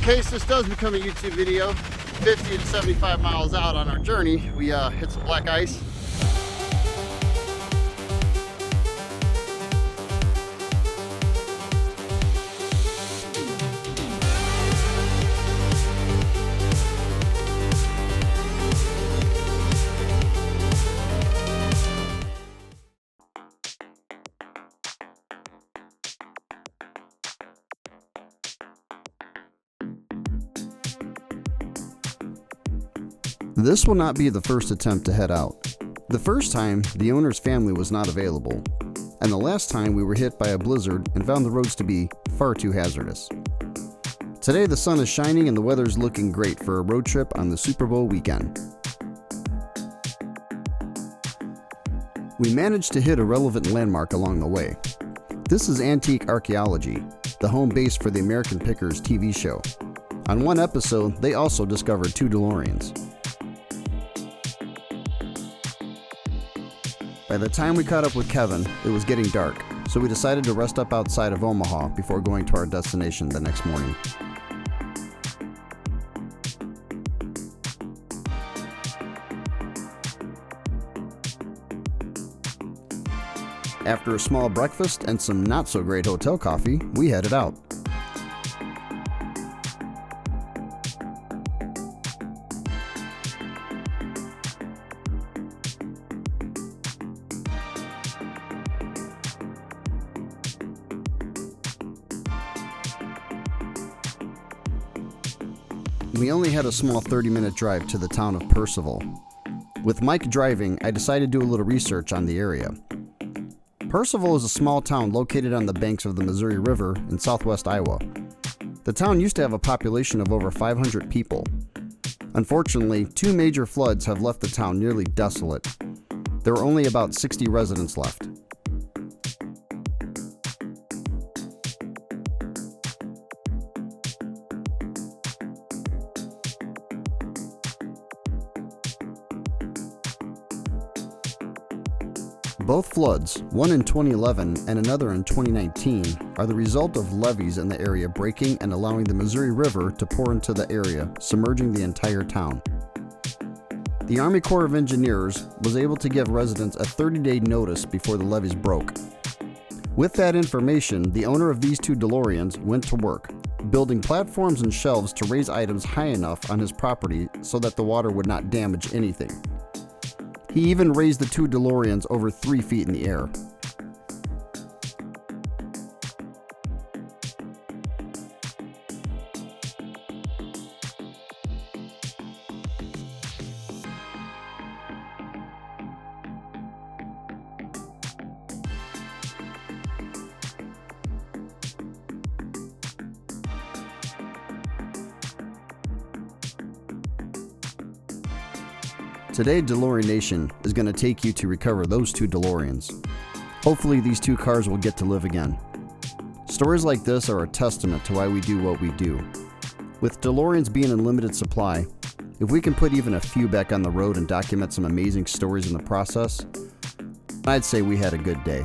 case this does become a YouTube video, 50 to 75 miles out on our journey, we hit some black ice. This will not be the first attempt to head out. The first time, the owner's family was not available, and the last time we were hit by a blizzard and found the roads to be far too hazardous. Today the sun is shining and the weather is looking great for a road trip on the Super Bowl weekend. We managed to hit a relevant landmark along the way. This is Antique Archaeology, the home base for the American Pickers TV show. On one episode, they also discovered 2 DeLoreans. By the time we caught up with Kevin, it was getting dark, so we decided to rest up outside of Omaha before going to our destination the next morning. After a small breakfast and some not-so-great hotel coffee, we headed out. We only had a small 30-minute drive to the town of Percival. With Mike driving, I decided to do a little research on the area. Percival is a small town located on the banks of the Missouri River in southwest Iowa. The town used to have a population of over 500 people. Unfortunately, 2 major floods have left the town nearly desolate. There are only about 60 residents left. Both floods, one in 2011 and another in 2019, are the result of levees in the area breaking and allowing the Missouri River to pour into the area, submerging the entire town. The Army Corps of Engineers was able to give residents a 30-day notice before the levees broke. With that information, the owner of these 2 DeLoreans went to work, building platforms and shelves to raise items high enough on his property so that the water would not damage anything. He even raised the 2 DeLoreans over 3 feet in the air. Today, DeLorean Nation is going to take you to recover those 2 DeLoreans. Hopefully these 2 cars will get to live again. Stories like this are a testament to why we do what we do. With DeLoreans being in limited supply, if we can put even a few back on the road and document some amazing stories in the process, I'd say we had a good day.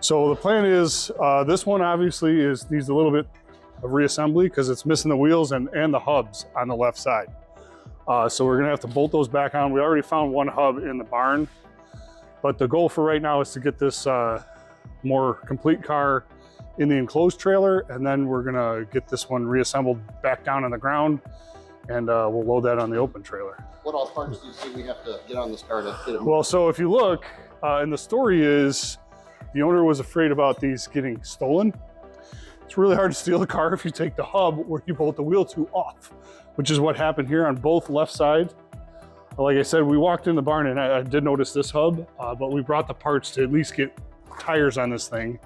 So the plan is, this one obviously needs a little bit of reassembly because it's missing the wheels and the hubs on the left side. So we're gonna have to bolt those back on. We already found one hub in the barn, but the goal for right now is to get this more complete car in the enclosed trailer, and then we're gonna get this one reassembled back down on the ground, and we'll load that on the open trailer. What all parts do you see we have to get on this car to get it? Well, so if you look, and the story is, the owner was afraid about these getting stolen. It's really hard to steal a car if you take the hub where you bolt the wheel to off, which is what happened here on both left sides. Like I said, we walked in the barn and I did notice this hub, but we brought the parts to at least get tires on this thing.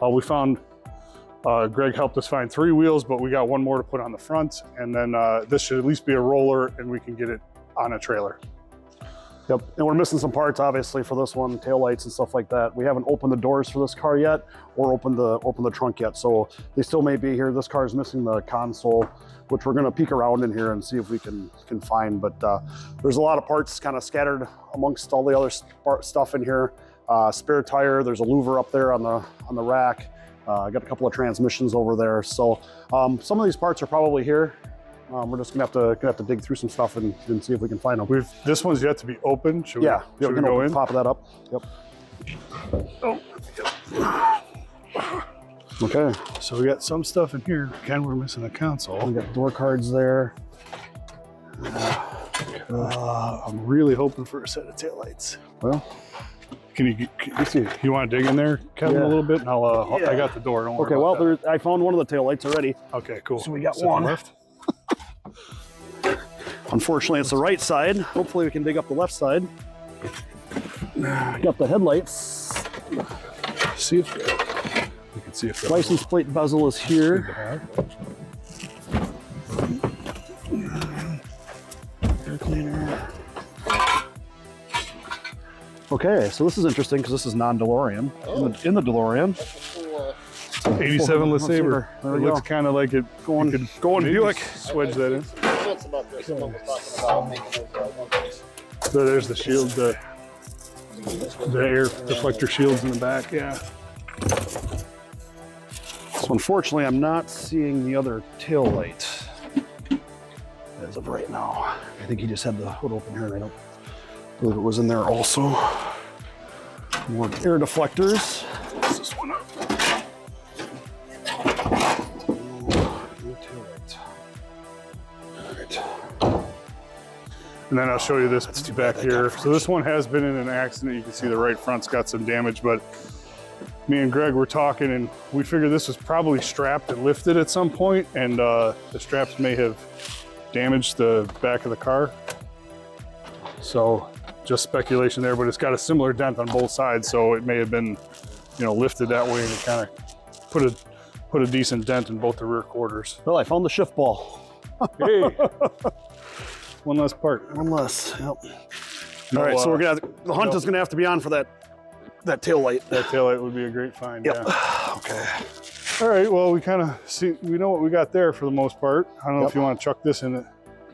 We found, Greg helped us find 3 wheels, but we got 1 more to put on the front. And then this should at least be a roller and we can get it on a trailer. Yep, and we're missing some parts obviously for this one, taillights and stuff like that. We haven't opened the doors for this car yet or opened the trunk yet, so they still may be here. This car is missing the console, which we're gonna peek around in here and see if we can find, but there's a lot of parts kind of scattered amongst all the other stuff in here. Spare tire, there's a louver up there on the rack. I got a couple of transmissions over there, so some of these parts are probably here. We're just gonna have to dig through some stuff and see if we can find them. This one's yet to be opened. Should we go in? Pop that up. Yep. Oh. Okay. So we got some stuff in here. Again, we're missing a console. We got door cards there. I'm really hoping for a set of taillights. Well, you want to dig in there, Kevin, a little bit? And I got the door. Don't worry about that. I found one of the taillights already. Okay, cool. So we got one left. Unfortunately, it's the right side. Hopefully we can dig up the left side. Got the headlights. See if we can see if the license plate bezel is here. Air cleaner. Okay, so this is interesting because this is non-DeLorean. In the DeLorean. 87 LeSabre. It There we looks go. kind of like it Going Buick. Swedge that in. So there's the shield, the air deflector shields in the back. Yeah. So unfortunately, I'm not seeing the other tail light as of right now. I think he just had the hood open here, and I don't believe it was in there also. More air deflectors. What's this one up? And then I'll show you this back here. So this one has been in an accident. You can see the right front's got some damage, but me and Greg were talking and we figured this was probably strapped and lifted at some point, and the straps may have damaged the back of the car. So just speculation there, but it's got a similar dent on both sides, so it may have been, lifted that way and it kind of put a decent dent in both the rear quarters. Well, I found the shift ball. Hey. One less part. One less, yep. All right, so the hunt is gonna have to be on for that tail light. That tail light would be a great find. Yep. Yeah. Okay. All right, well, we kind of we know what we got there for the most part. I don't know if you want to chuck this in the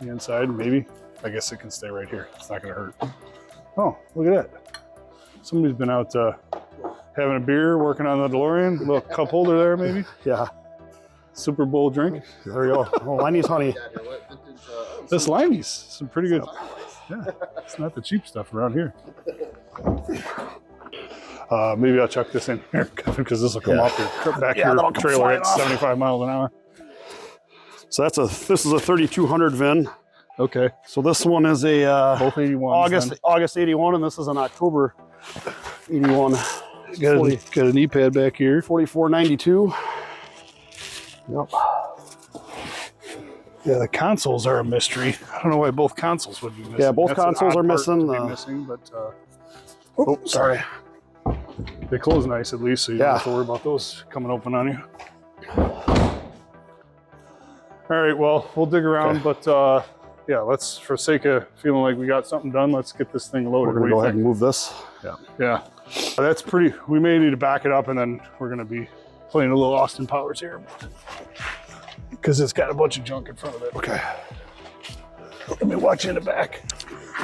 inside, maybe. I guess it can stay right here. It's not gonna hurt. Oh, look at that. Somebody's been out having a beer, working on the DeLorean. A little cup holder there, maybe. Yeah. Super Bowl drink. There we go. Oh, Lenny's honey. This Limey's some pretty good. Yeah, it's not the cheap stuff around here. Maybe I'll chuck this in here because this will come off your back your trailer at 75 miles an hour. So this is a 3200 VIN. Okay. So this one is a both 81s. August 81, and this is an October 81. Got an E-pad back here. 4492. Yep. Yeah, the consoles are a mystery. I don't know why both consoles would be missing. Yeah, both consoles are missing. But oh, sorry. They close nice at least, so you don't have to worry about those coming open on you. All right, well, we'll dig around, but yeah, let's, for sake of feeling like we got something done, let's get this thing loaded. We're gonna go ahead and move this. Yeah. That's pretty, we may need to back it up and then we're gonna be playing a little Austin Powers here, because it's got a bunch of junk in front of it. Okay. Let me watch you in the back.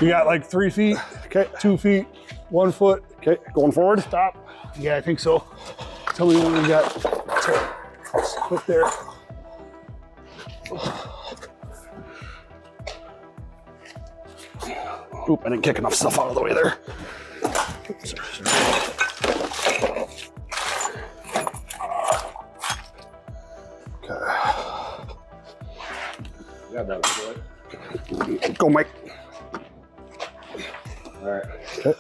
You got like 3 feet, okay, 2 feet, 1 foot. Okay, going forward. Stop. Yeah, I think so. Tell me when we got put there. Oop, I didn't kick enough stuff out of the way there. Yeah, that was good. Go, Mike. All right. Okay.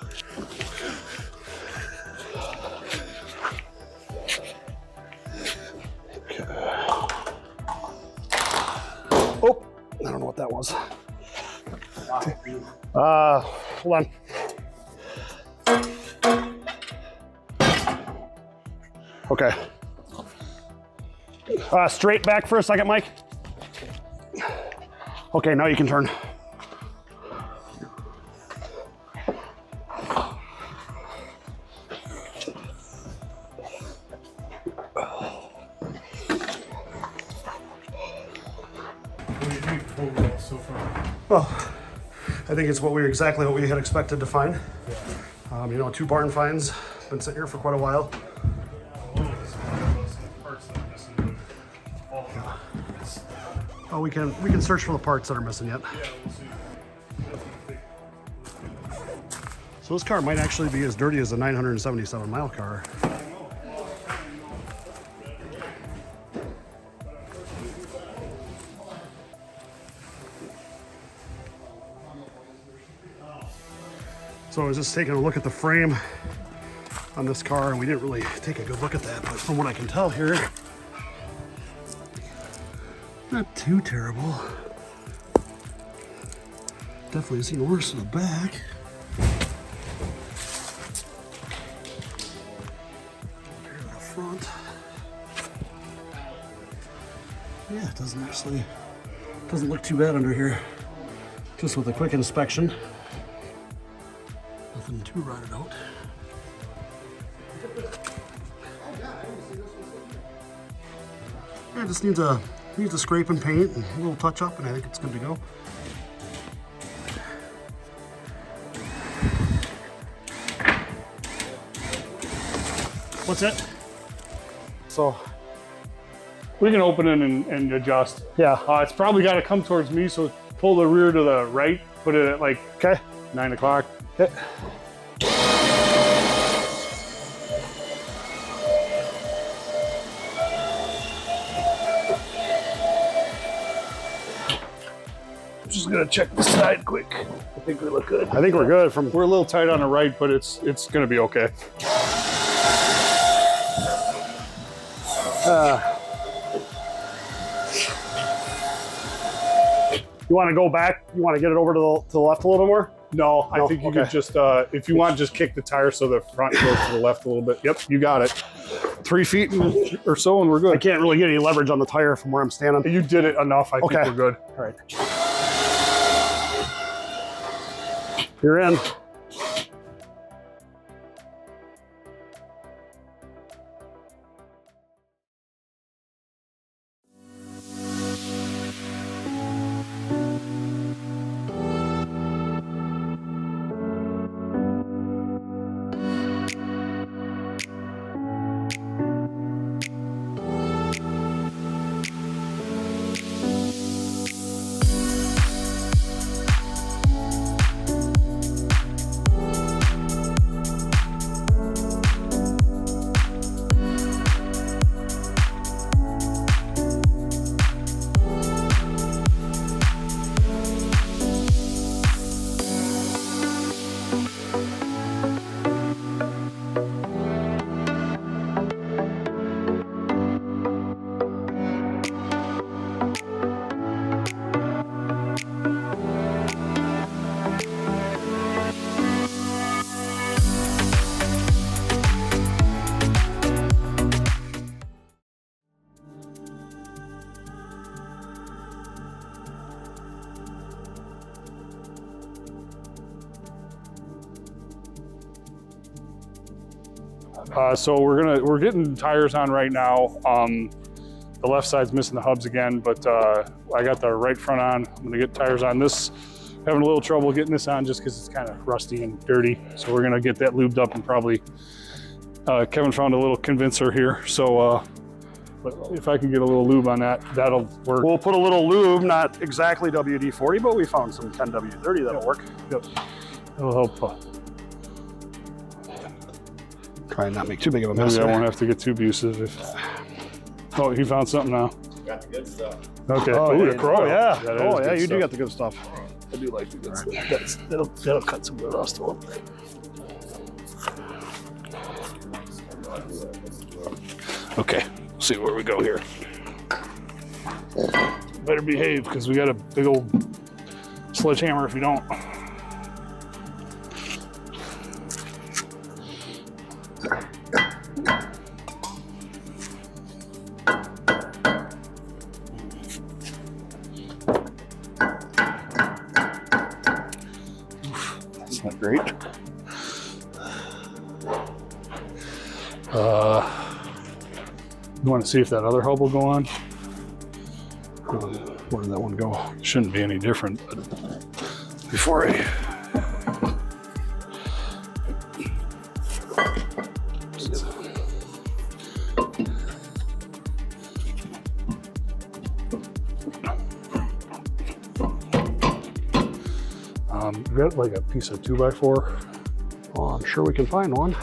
I don't know what that was. Hold on. Okay. Straight back for a second, Mike. Okay, now you can turn. Well, I think it's exactly what we had expected to find. You know, 2 barn finds. Been sitting here for quite a while. Oh, we can search for the parts that are missing yet. So this car might actually be as dirty as a 977 mile car. So I was just taking a look at the frame on this car, and we didn't really take a good look at that, but from what I can tell here, not too terrible. Definitely seen worse in the back. Here in the front. Yeah, it doesn't look too bad under here. Just with a quick inspection. Nothing too rotted out. Yeah, it just needs a scrape and paint and a little touch up, and I think it's good to go. What's it? So we can open it and adjust. Yeah. It's probably got to come towards me, so pull the rear to the right, put it at like 9 o'clock. Okay. Just gonna check the side quick. I think we look good. I think we're good. We're a little tight on the right, but it's gonna be okay. You want to go back? You want to get it over to the left a little more? No, I think you could just, if you want, just kick the tire so the front goes to the left a little bit. Yep, you got it. 3 feet or so, and we're good. I can't really get any leverage on the tire from where I'm standing. You did it enough. I think we're good. All right. You're in. So we're getting tires on right now. The left side's missing the hubs again, but I got the right front on. I'm gonna get tires on this. Having a little trouble getting this on just because it's kind of rusty and dirty. So we're gonna get that lubed up, and probably Kevin found a little convincer here. So but if I can get a little lube on that, that'll work. We'll put a little lube, not exactly WD-40, but we found some 10W30 that'll work. Yep, it'll help. Try and not make too big of a mess. Maybe I won't have to get too abusive. Oh, he found something now. Got the good stuff. Okay. Oh, Ooh, yeah. the crow. Oh, yeah. That is Oh, yeah. good You stuff. do got the good stuff. I do like the good stuff. That'll cut some of the rust off. Okay. See where we go here. better behave because we got a big old sledgehammer if you don't. That's not great. You want to see if that other hub will go on? Where did that one go? Shouldn't be any different, but before I we got like a piece of 2x4. Oh, I'm sure we can find one.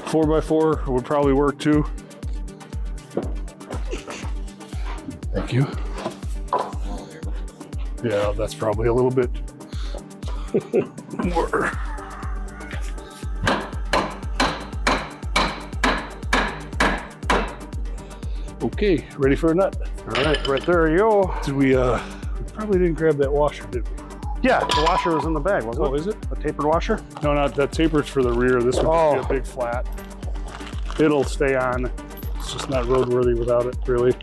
4x4 would probably work too. Thank you. Yeah, that's probably a little bit more. Okay, ready for a nut? All right, right there you go. Did we probably didn't grab that washer, did we? Yeah, the washer was in the bag, wasn't it? Oh, is it? A tapered washer? No, not that taper's for the rear. This would just be a big flat. It'll stay on. It's just not roadworthy without it, really.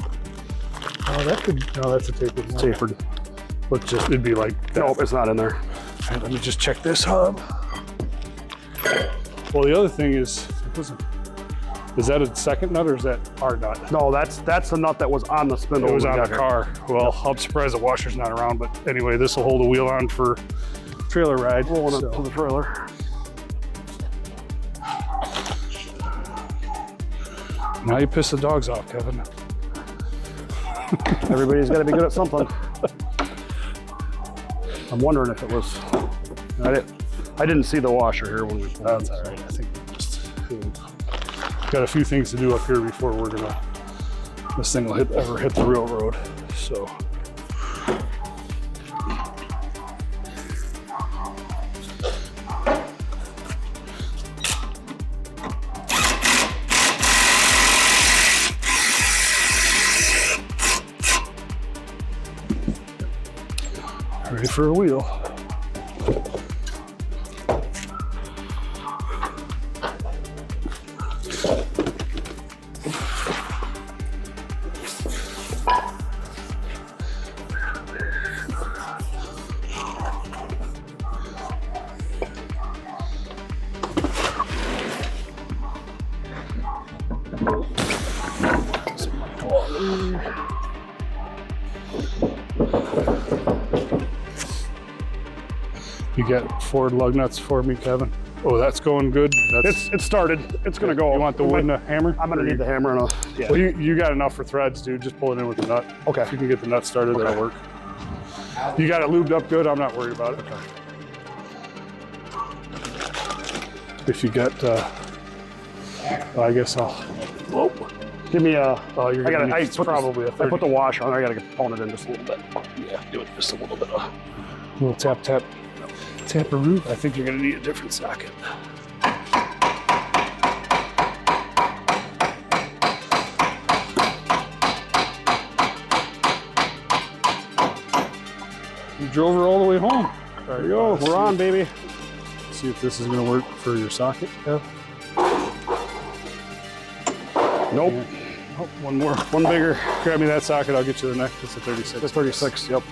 Oh, that could, no, that's a tapered one. Tapered. But just, it'd be like that. Nope, it's not in there. All right, let me just check this hub. Well, the other thing is, is that a second nut or is that our nut? No, that's the nut that was on the spindle. It was on the car. Well, I'm surprised the washer's not around, but anyway, this will hold the wheel on for trailer ride. Rolling up to the trailer. Now you piss the dogs off, Kevin. Everybody's got to be good at something. I'm wondering if it was. I didn't see the washer here when we pulled. That's all right. I think we just got a few things to do up here before this thing will ever hit the railroad. So. Ready for a wheel. You got 4 lug nuts for me, Kevin? Oh, that's going good. It started. It's gonna go. You want the wood and a hammer? I'm gonna need the hammer and a. Yeah. Well, you got enough for threads, dude. Just pull it in with the nut. Okay. If you can get the nut started, that'll work. You got it lubed up good. I'm not worried about it. Okay. If you got, I guess I'll. Whoa. Give me a. Oh, you're gonna I need probably a 30. I put the washer on. I gotta pound it in just a little bit. Yeah, do it just a little bit. Little tap, tap. Taparoo. I think you're gonna need a different socket. You drove her all the way home. There you go. We're on, baby. See if this is gonna work for your socket, Kev. Nope. Yeah. Oh, one more. One bigger. Grab me that socket. I'll get you the next. It's a 36. It's 36. Yep.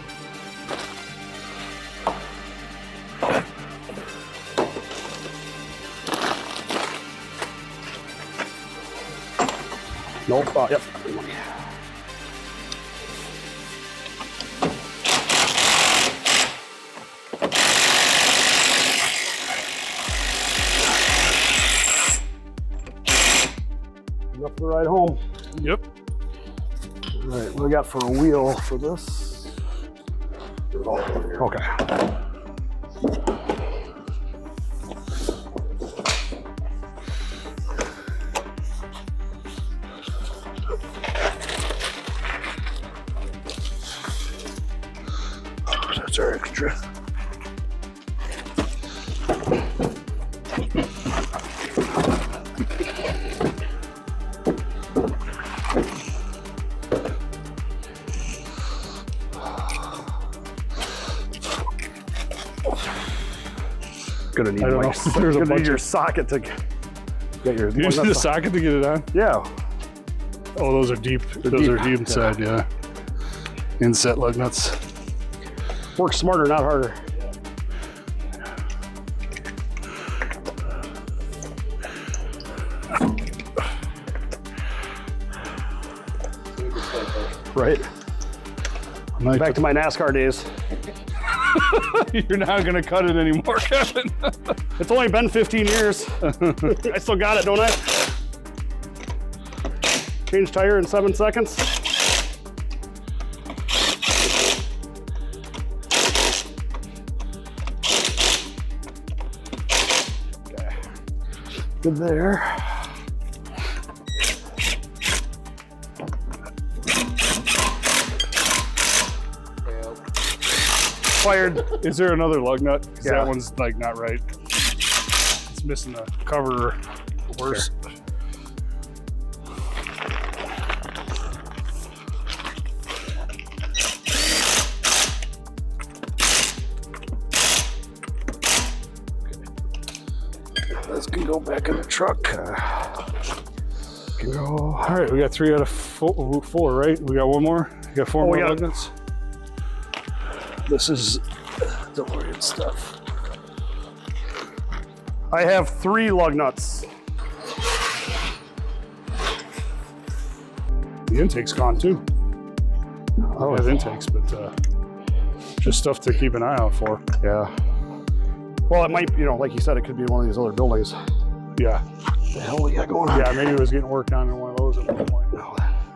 Nope. Yep. Enough for the ride home. Yep. All right, what do we got for a wheel for this? Okay. That's our extra. Gonna need, I don't know. There's a gonna bunch need your of- socket to get your. You use the socket to get it on? Yeah. Oh, those are deep. Those are deep inside, yeah. Inset lug nuts. Work smarter, not harder. Right. Back to my NASCAR days. You're not gonna cut it anymore, Kevin. It's only been 15 years. I still got it, don't I? Change tire in 7 seconds. Okay. Good there. Fired. Is there another lug nut? 'Cause Yeah. that one's like not right. It's missing the cover. Worse. This can go back in the truck. Can go. All right, we got 3 out of 4, right? We got one more. We got 4 Oh, more we got- lug nuts. This is DeLorean stuff. I have 3 lug nuts. The intake's gone too. I have intakes, but just stuff to keep an eye out for. Yeah. Well, it might, like you said, it could be one of these other buildings. Yeah. What the hell we got going on? Yeah, maybe it was getting worked on in one of those at one point.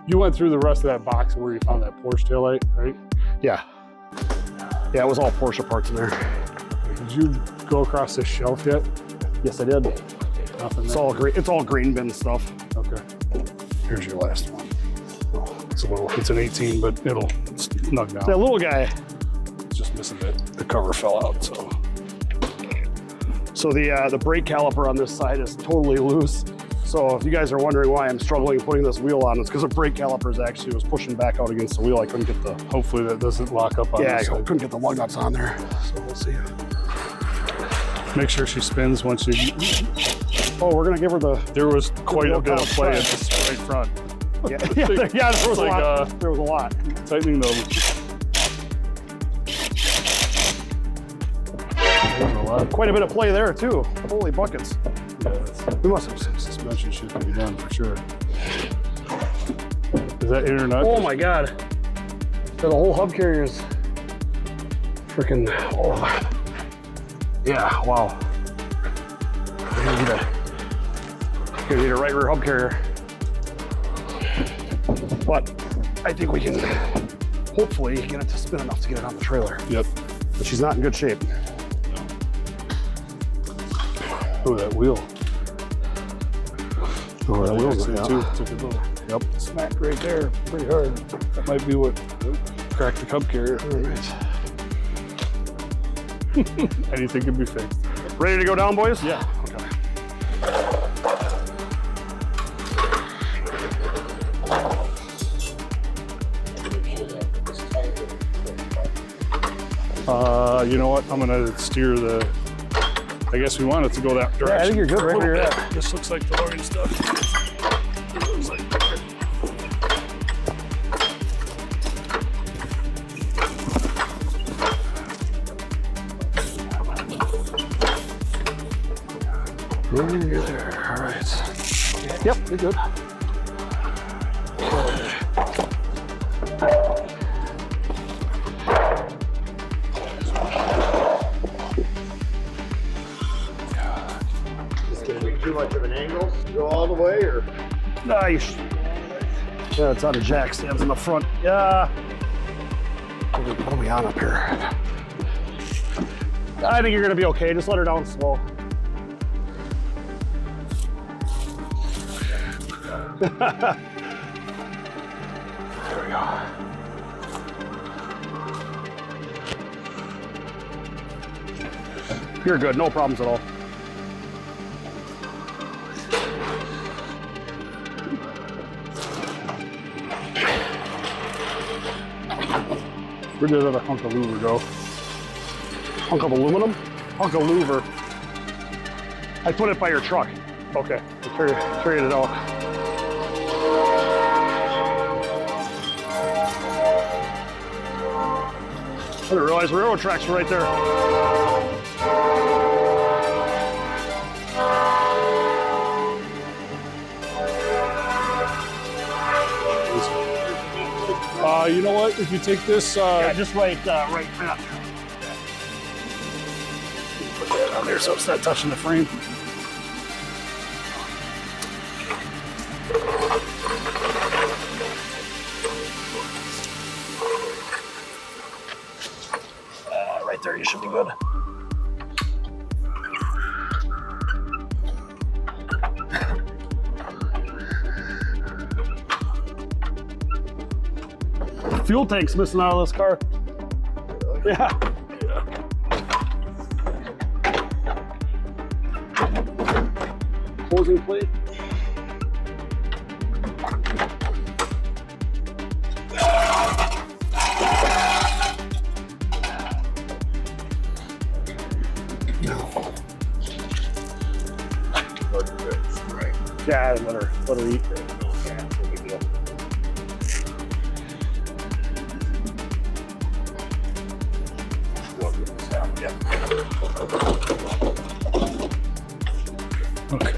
You went through the rest of that box where you found that Porsche taillight, right? Yeah. Yeah, it was all Porsche parts in there. Did you go across this shelf yet? Yes, I did. Nothing It's there? all green. It's all green bin stuff. Okay. Here's your last one. It's an 18, but it'll snug down. That little guy. It's just missing the cover fell out, so. So the brake caliper on this side is totally loose. So if you guys are wondering why I'm struggling putting this wheel on, it's because the brake calipers actually was pushing back out against the wheel. I couldn't get the. Hopefully that doesn't lock up on Yeah, I this side. couldn't get the lug nuts on there. So we'll see. Make sure she spins once you. Oh, we're gonna give her the. There was quite a Real bit of top play at side. the right front. Yeah, yeah, there was a like, lot. There was a lot. Tightening those. There's a lot. Quite a bit of play there too. Holy buckets. Yeah, We must have. some suspension shit can be done for sure. Is that inner nut? Oh my God. The whole hub carrier is freaking. Oh. Yeah. Wow. Gonna need a right rear hub carrier. But I think we can hopefully get it to spin enough to get it on the trailer. Yep. But she's not in good shape. Oh, that wheel. Oh, that wheel's Actually, yeah. too. Took a little smack right there, pretty hard. That might be what cracked the cub carrier. All right. Anything can be fixed. Ready to go down, boys? Yeah. Okay. You know what? I'm gonna steer the. I guess we want it to go that direction. Yeah, I think you're good right where you're at. This looks like DeLorean stuff. Looks like You're there. All right. Yep, you're good. Is it going to be too much of an angle to go all the way, or? Nice. Yeah, it's out of jack stands in the front. Yeah. What are we on up here? I think you're gonna be okay. Just let her down slow. There we go. You're good. No problems at all. where did that hunk of louver go? Hunk of aluminum. Hunk of louver. I put it by your truck. Okay. I carried it out. I didn't realize railroad tracks were right there. You know what? If you take this, Yeah, just right path. Put that on there so it's not touching the frame. Right there, you should be good. Fuel tank's missing out of this car. Yeah. Closing plate. Yeah, let her eat. Yeah, no big deal. okay.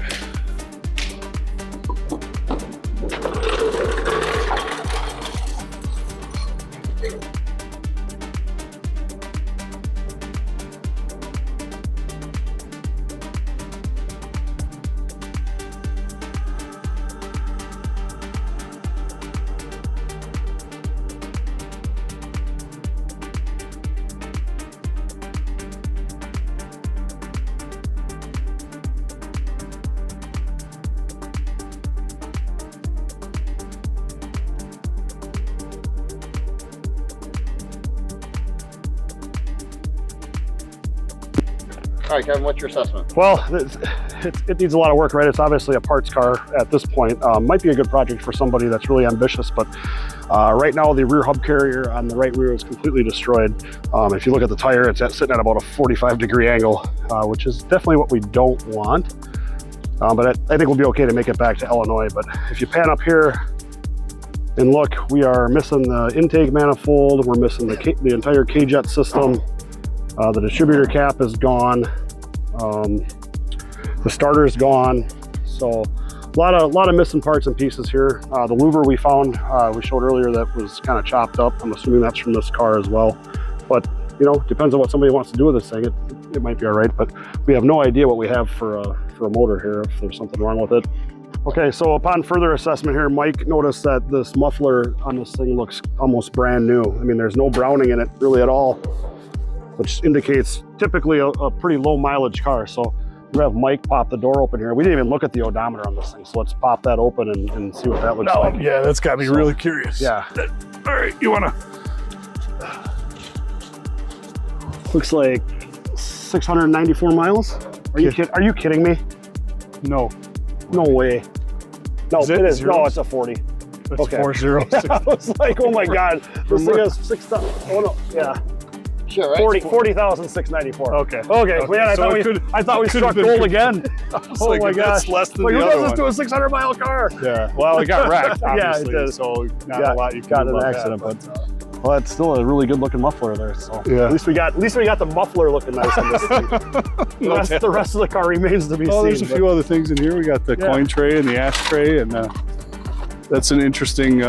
All right, Kevin, what's your assessment? Well, it needs a lot of work, right? It's obviously a parts car at this point. Might be a good project for somebody that's really ambitious, but right now the rear hub carrier on the right rear is completely destroyed. If you look at the tire, it's sitting at about a 45-degree angle, which is definitely what we don't want. But I think we'll be okay to make it back to Illinois. But if you pan up here and look, we are missing the intake manifold. We're missing the entire K-jet system. The distributor cap is gone. The starter is gone. So a lot of missing parts and pieces here. The louver we found, we showed earlier, that was kind of chopped up. I'm assuming that's from this car as well. But you know, depends on what somebody wants to do with this thing. It might be all right, but we have no idea what we have for a motor here, if there's something wrong with it. Okay, so upon further assessment here, Mike noticed that this muffler on this thing looks almost brand new. I mean, there's no browning in it really at all, which indicates typically a pretty low mileage car. So we have Mike pop the door open here. We didn't even look at the odometer on this thing, so let's pop that open and see what that looks like. Yeah, that's got me really curious. Yeah. All right, you wanna? Looks like 694 miles. Are you kidding me? No. No way. No, Is it it is. zeros? No, it's a 40. That's Okay. 406. I was like, oh my God, this thing has 6,000. Oh no, yeah. Sure, right? 40,694. Okay. Okay. Man, I So thought we it could've struck been gold again. Oh like, my if gosh. that's less than Like, the who other does this one. to a 600-mile car? Yeah. Well, it got wrecked, Yeah, it obviously. did. So not a lot you can got do in an about accident, that, but well, it's still a really good looking muffler there. So Yeah. at least we got the muffler looking nice on this thing. The rest of the car remains to be seen. there's a few other things in here. We got the coin tray and the ashtray, and that's an interesting,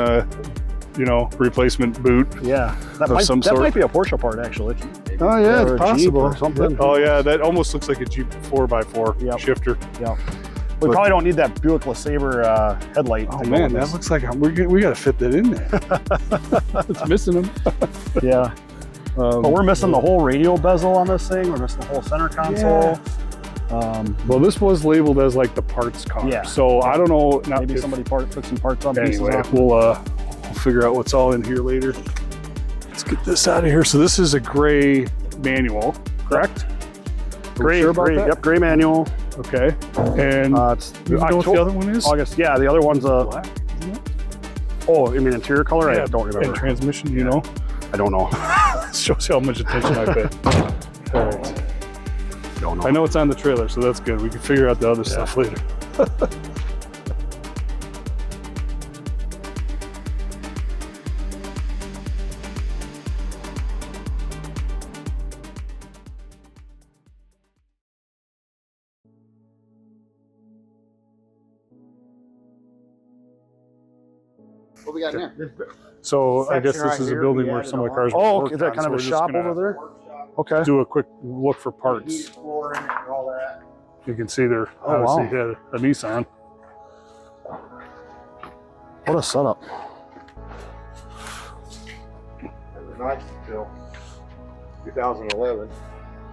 replacement boot. Yeah, that might be a Porsche part actually. Oh yeah, Or it's a Jeep possible. or something. Oh yeah, that almost looks like a Jeep 4x4 Yep. shifter. Yeah. We probably don't need that Buick LeSabre headlight. Oh thing man, on that this. looks like we got to fit that in there. It's missing them. Yeah. But we're missing the whole radio bezel on this thing. We're missing the whole center console. Well, this was labeled as like the parts car. Yeah. So I don't know. Maybe somebody put some parts on pieces Anyway, off. we'll figure out what's all in here later. Let's get this out of here. So this is a gray manual, correct? Gray, Sure about that? Yep, gray manual. Okay. And It's you know what the other one is? August. Yeah, the other one's Black, isn't it? Oh, you mean interior color? Yeah, I don't remember. And transmission, you know? I don't know. Shows you how much attention I pay. All right. don't know. I know it's on the trailer, so that's good. We can figure out the other stuff later. What we got now? So I guess Section this right is a here, building we where added some of the a cars lot. were Oh, worked is that on, kind so of a we're just shop gonna over there? Okay. do a quick look for parts. You can see there obviously had a Nissan. What a setup. It was nice until 2011.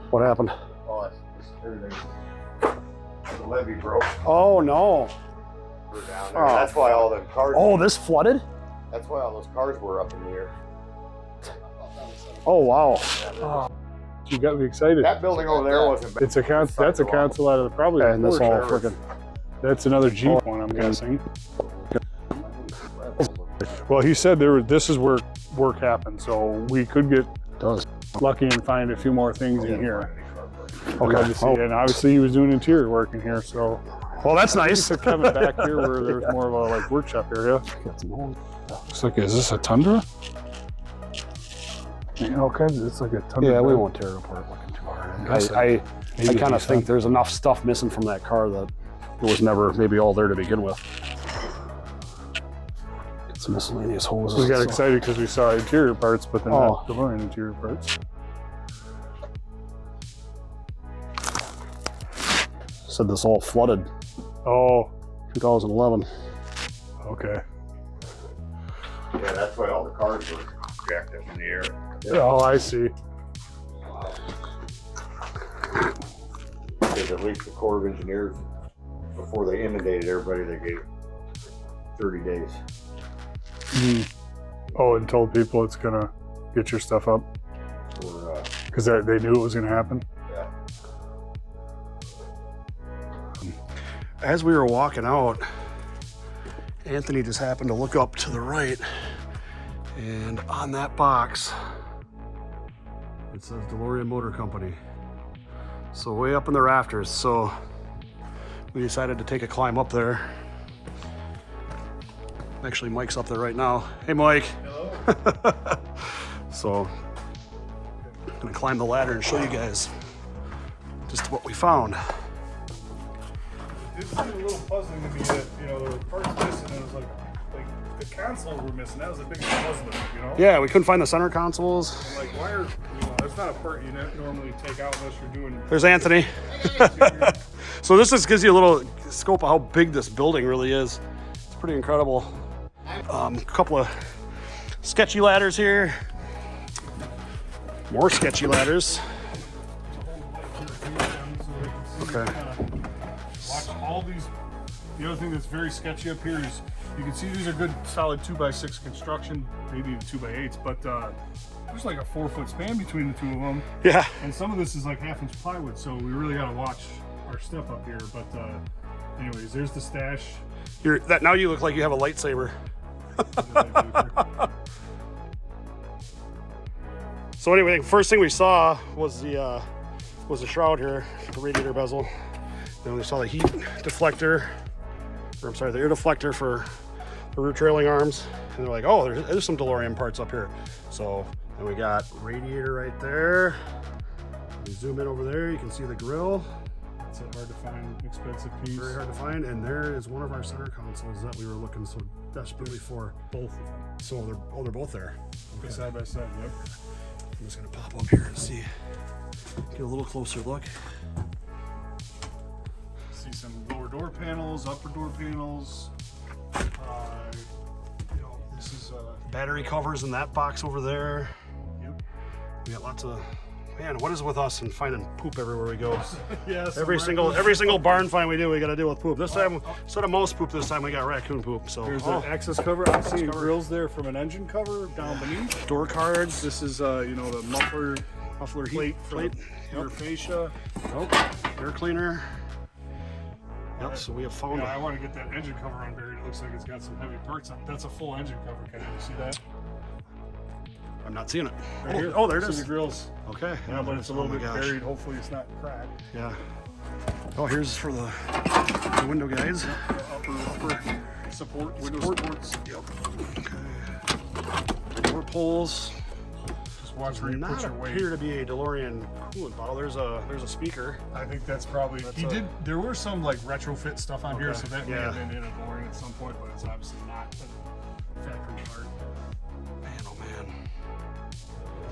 What happened? Oh, it's everything. The levee broke. Oh, no. We're down there. That's why all the cars. Oh, this flooded? That's why all those cars were up in the air. Oh, wow. You got me excited. That building over there wasn't bad. It's a that's a console out of the probably. And this all Porsche. freaking. That's another Jeep one, I'm guessing. Well, he said this is where work happened, so we could get lucky and find a few more things in here. Okay. And obviously he was doing interior work in here, so. Well, that's nice. Took Kevin back here where there's more of a like workshop area. Looks like, is this a Tundra? Yeah, all kinds of, it's like a Tundra. Yeah, we won't tear it apart looking too hard. I kind of think there's enough stuff missing from that car that it was never maybe all there to begin with. It's miscellaneous hoses. We got excited because we saw interior parts, but then not DeLorean interior parts. Said this all flooded. Oh, 2011. okay. Yeah, that's why all the cars were jacked up in the air. Oh, I see. Because at least the Corps of Engineers, before they inundated everybody, they gave 30 days. Oh, and told people it's gonna get your stuff up because they knew it was gonna happen. Yeah. As we were walking out, Anthony just happened to look up to the right, and on that box, it says DeLorean Motor Company. So way up in the rafters. So we decided to take a climb up there. Actually, Mike's up there right now. Hey, Mike. Hello. So I'm gonna climb the ladder and show you guys just what we found. It seemed a little puzzling to me that, you know, there were parts missing and it was like the consoles were missing. That was the biggest puzzle, you know? Yeah, we couldn't find the center consoles. Like, why are, you know, that's not a part you normally take out unless you're doing. There's Anthony. So this just gives you a little scope of how big this building really is. It's pretty incredible. A couple of sketchy ladders here. More sketchy ladders. Okay. Watch all these. The other thing that's very sketchy up here is you can see these are good solid 2x6 construction, maybe 2x8s, but there's like a 4-foot span between the two of them. Yeah. And some of this is like 1/2-inch plywood, so we really got to watch our stuff up here. But anyways, there's the stash. Now you look like you have a lightsaber. So anyway, first thing we saw was the shroud here, the radiator bezel. Then we saw the heat deflector, or I'm sorry, the air deflector for the rear trailing arms. And they're like, oh, there's some DeLorean parts up here. So then we got radiator right there. We zoom in over there, you can see the grill. It's a hard to find, expensive piece. Very hard to find. And there is one of our center consoles that we were looking so desperately for. Both of them. So they're both there. Okay. Side by side, yep. I'm just gonna pop up here and see, get a little closer look. See some lower door panels, upper door panels. You know, this is Battery covers in that box over there. Yep. We got lots of, man, what is with us and finding poop everywhere we go? yes. Every single barn find we do, we got to deal with poop. This time, instead of mouse poop, this time we got raccoon poop. So There's an access cover. I'm seeing grills there from an engine cover down beneath. door cards. This is you know, the muffler Heat plate for your fascia. Nope. Air cleaner. Yep. So we have found. Yeah, I want to get that engine cover unburied. It looks like it's got some heavy parts on it. That's a full engine cover. Can you see that? I'm not seeing it. Right here. Oh, there it So is. the grill's, Okay. yeah, but it's a little Oh my bit gosh. buried. Hopefully it's not cracked. Yeah. Oh, here's for the window guys. Upper support, window supports. Yep. Okay. Door pulls. Just watch Does where you put not your weight. appear to be a DeLorean coolant bottle. There's a speaker. I think that's probably, there were some like retrofit stuff on here, Okay. so that may Yeah. have been in a DeLorean at some point, but it's obviously not a factory part. Man, oh man.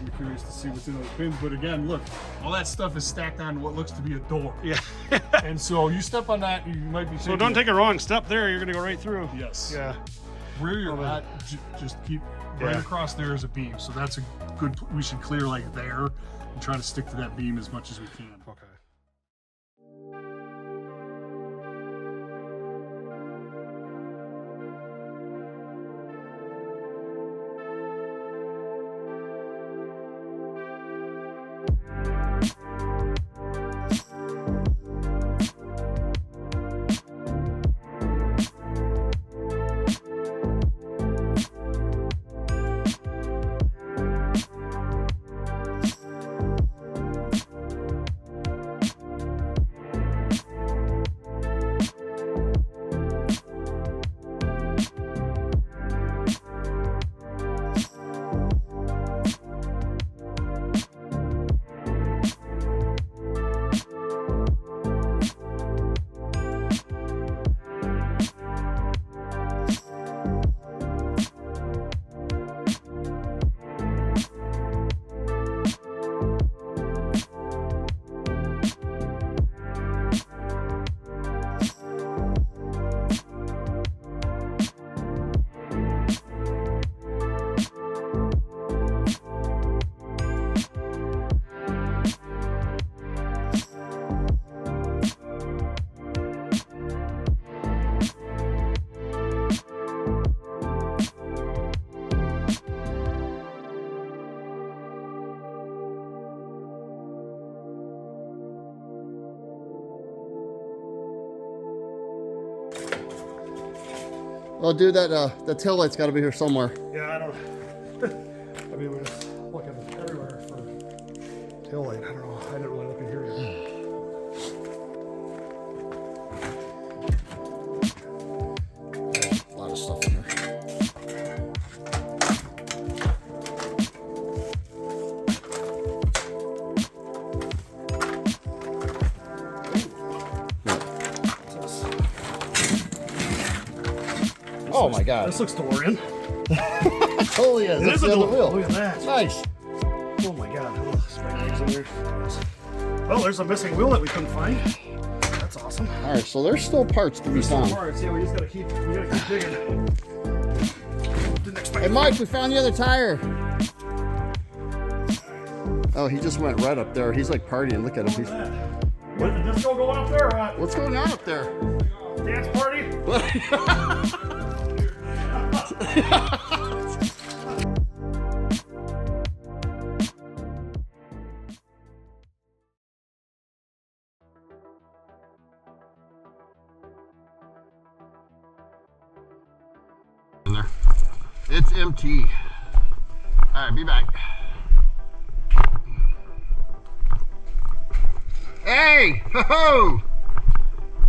I'm curious to see what's in those pins, but again, look, all that stuff is stacked on what looks to be a door. Yeah. And so you step on that, you might be So don't take a wrong step there. You're gonna go right through. Yes. Yeah. Where you're at, just keep right Yeah. across there is a beam. So that's a good, we should clear like there and try to stick to that beam as much as we can. Okay. Oh, dude, that tail light's got to be here somewhere. Yeah, I don't. I mean, we just look everywhere for tail light. I don't know. I didn't really look in here yet. A lot of stuff in here. Oh my God! This looks DeLorean. Totally is. It That's is a the other DeLorean. wheel. Look at that. Nice. Oh my God. Oh, spare eggs in there. Oh, there's a missing wheel that we couldn't find. That's awesome. All right, so there's still parts to be found. Parts. Yeah, we just gotta keep digging. Didn't expect. Hey, Mike, we found the other tire. Oh, he just went right up there. He's like partying. Look at him. He's, What, did this go going up there or what? what's going on up there? Dance party? In there. It's empty. All right, be back. Hey, ho-ho!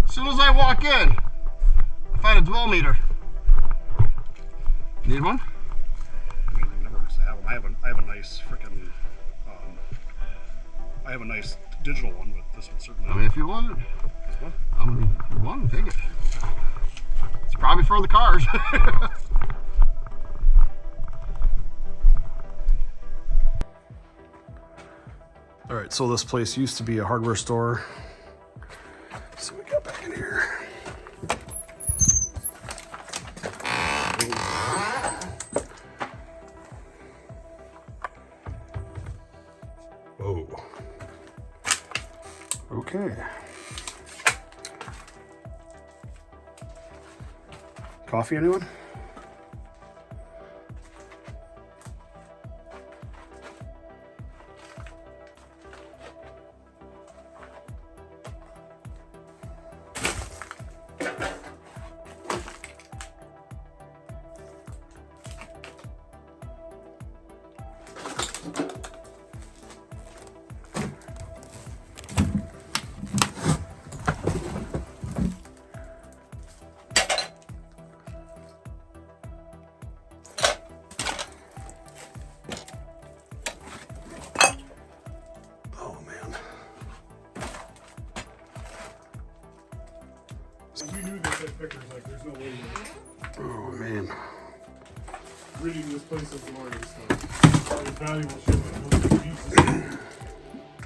As soon as I walk in, I find a dwell meter. Need one? I mean, it never hurts to have them. I have a nice freaking, I have a nice digital one, but this one certainly. I mean, if you want it, I mean, if you want it, take it. It's probably for the cars. All right, so this place used to be a hardware store. So we got back in here. Whoa. Okay. Coffee, anyone? There's no way. Oh man. Ridding this place of DeLorean stuff. It's valuable shit.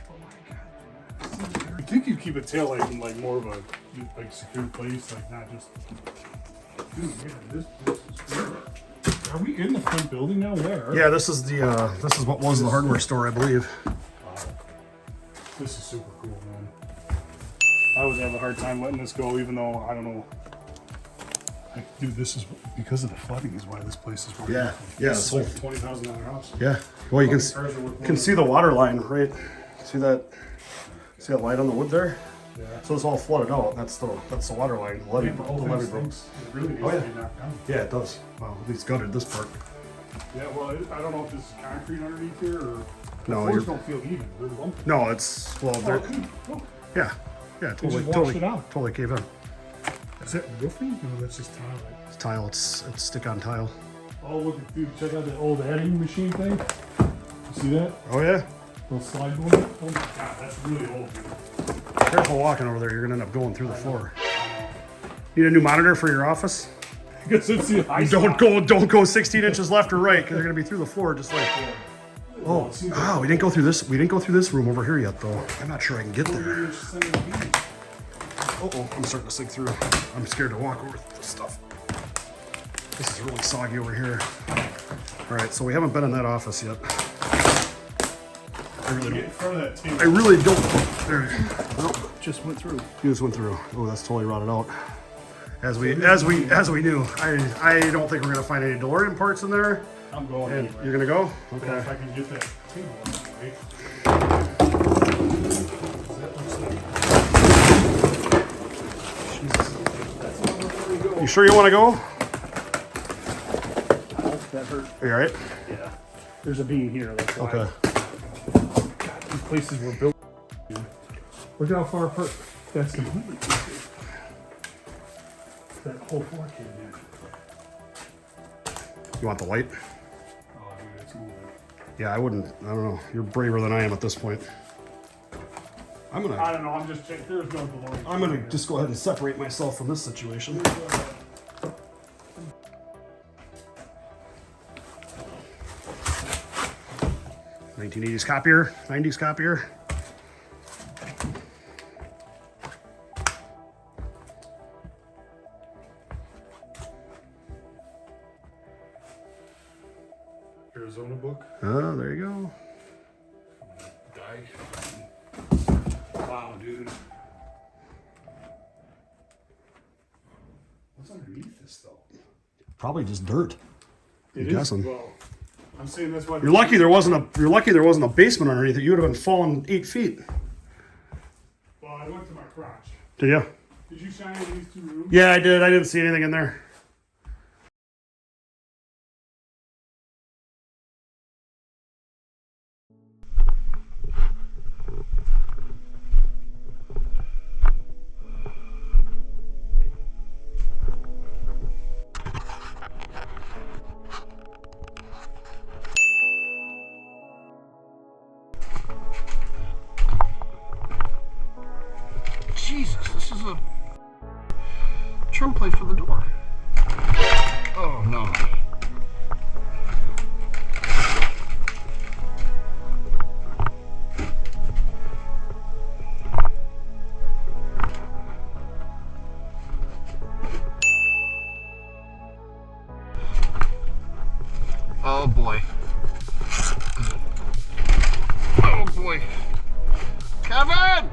Oh my god. I think you keep a tail light in like more of a like secure place, like not just. Dude, yeah, this place is weird. Are we in the front building now? Where? Yeah, this is what was the hardware store, I believe. Wow. This is super cool, man. I always have a hard time letting this go, even though I don't know. Like, dude, this is because of the flooding is why this place is working. Yeah, yeah. It's like a $20,000 house. Yeah. Well, you can see the water line, right? See that light on the wood there? Yeah. So it's all flooded out. That's the water line. The levee, Yeah, but all the levee these broke. things, it really needs Oh, yeah. to be knocked down. Yeah, it does. Well, at least gutted this part. Yeah, well, I don't know if this is concrete underneath here or. No, The floors don't feel even. They're lumpy. No, it's well. Oh, dude, look. Yeah, yeah, just totally, washed it out. totally cave in. Is that roofing? No, that's just tile. It's tile. It's stick-on tile. Oh, look at dude! Check out that old adding machine thing. You see that? Oh yeah. Little slide door. Oh my god, that's really old, dude. Careful walking over there. You're gonna end up going through the floor. Need a new monitor for your office? Because it's the high Don't go 16 inches left or right, because they're gonna be through the floor just like. Oh, wow, we didn't go through this. We didn't go through this room over here yet, though. I'm not sure I can get there. Uh-oh, I'm starting to sink through. I'm scared to walk over this stuff. This is really soggy over here. All right, so we haven't been in that office yet. I really Get in front of that table. I really don't. There. Nope. Just went through. You just went through. Oh, that's totally rotted out. As we knew. I don't think we're gonna find any DeLorean parts in there. I'm going And anyway. you're gonna go? But Okay. if I can get that table on the way. That looks like. Jesus. That's not where we go. You sure you want to go? That hurt. Are you all right? Yeah. There's a beam here. That's why. Okay. God, these places were built. Dude. Look at how far apart. That's completely. That whole floor came in. You want the light? Oh, dude, it's moving. Yeah, I wouldn't. I don't know. You're braver than I am at this point. I don't know. I'm just checking. There's no DeLorean. I'm gonna just go ahead and separate myself from this situation. 1980s copier, 90s copier. Arizona book. Oh, there you go. Die. Wow, dude. What's underneath this though? Probably just dirt. It I'm is. guessing. Well, I'm saying that's why. You're lucky there wasn't a basement underneath it. You would have been falling 8 feet. Well, I went to my crotch. Did you? Did you shine in these two rooms? Yeah, I did. I didn't see anything in there. Jesus, this is a trim plate for the door. Oh no. Oh boy. Oh boy. Kevin!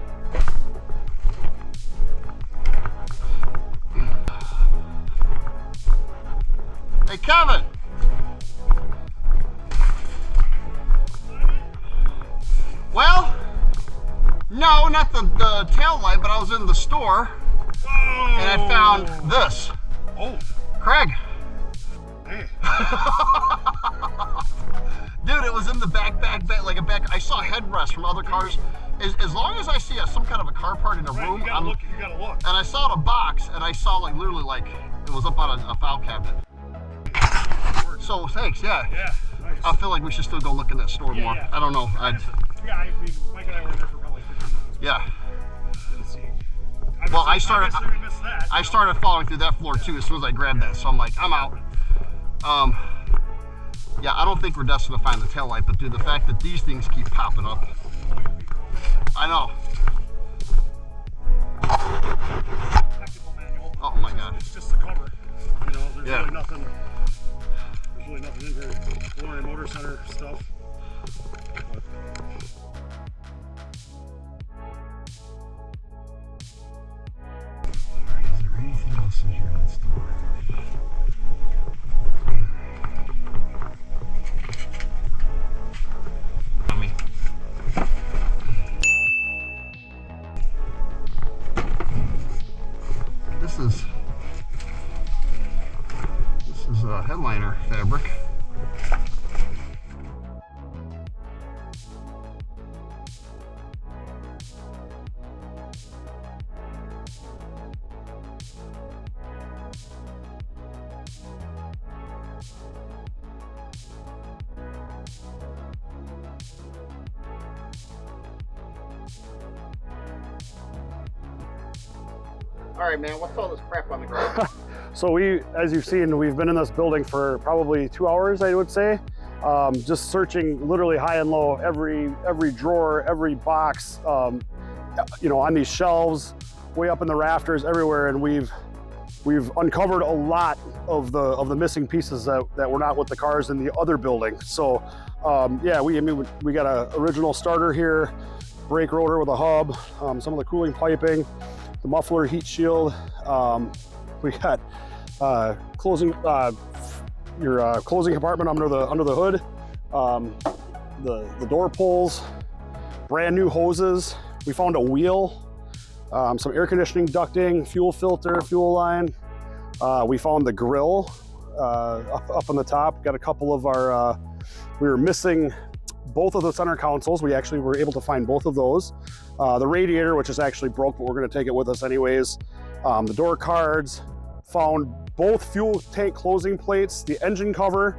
Hey, Kevin! Well, no, not the tail light, but I was in the store and I found this. Oh, Craig. hey. Dude, it was in the back, like a back. I saw headrests from other cars. As long as I see some kind of a car part in a room, You gotta look. and I saw it in a box, and I saw like literally like it was up on a file cabinet. So thanks, yeah. Yeah, nice. I feel like we should still go look in that store more. yeah. I don't know. Yeah, Mike and I were there for probably 15 minutes. Yeah. Didn't see Well, I started missed that. I started falling through that floor too as soon as I grabbed that, so I'm like, I'm out. Yeah, I don't think we're destined to find the taillight, but dude, the fact that these things keep popping up. I know. Technical manual. Oh my god. It's just the cover. You know, there's Yeah. really nothing. There's really nothing in here. DeLorean Motor Center stuff. But Is there anything else in here that's stored? This is a headliner fabric. All right, man, what's all this crap on the ground? So as you've seen, we've been in this building for probably 2 hours, I would say. Just searching literally high and low, every drawer, every box, you know, on these shelves, way up in the rafters, everywhere, and we've uncovered a lot of the missing pieces that were not with the cars in the other building. So yeah, we got a original starter here, brake rotor with a hub, some of the cooling piping, the muffler heat shield. We got your closing compartment under the hood, the door pulls, brand new hoses. We found a wheel, some air conditioning ducting, fuel filter, fuel line. We found the grill up on the top. Got a couple of our, we were missing both of the center consoles. We actually were able to find both of those. The radiator, which is actually broke, but we're gonna take it with us anyways. The door cards, found both fuel tank closing plates, the engine cover.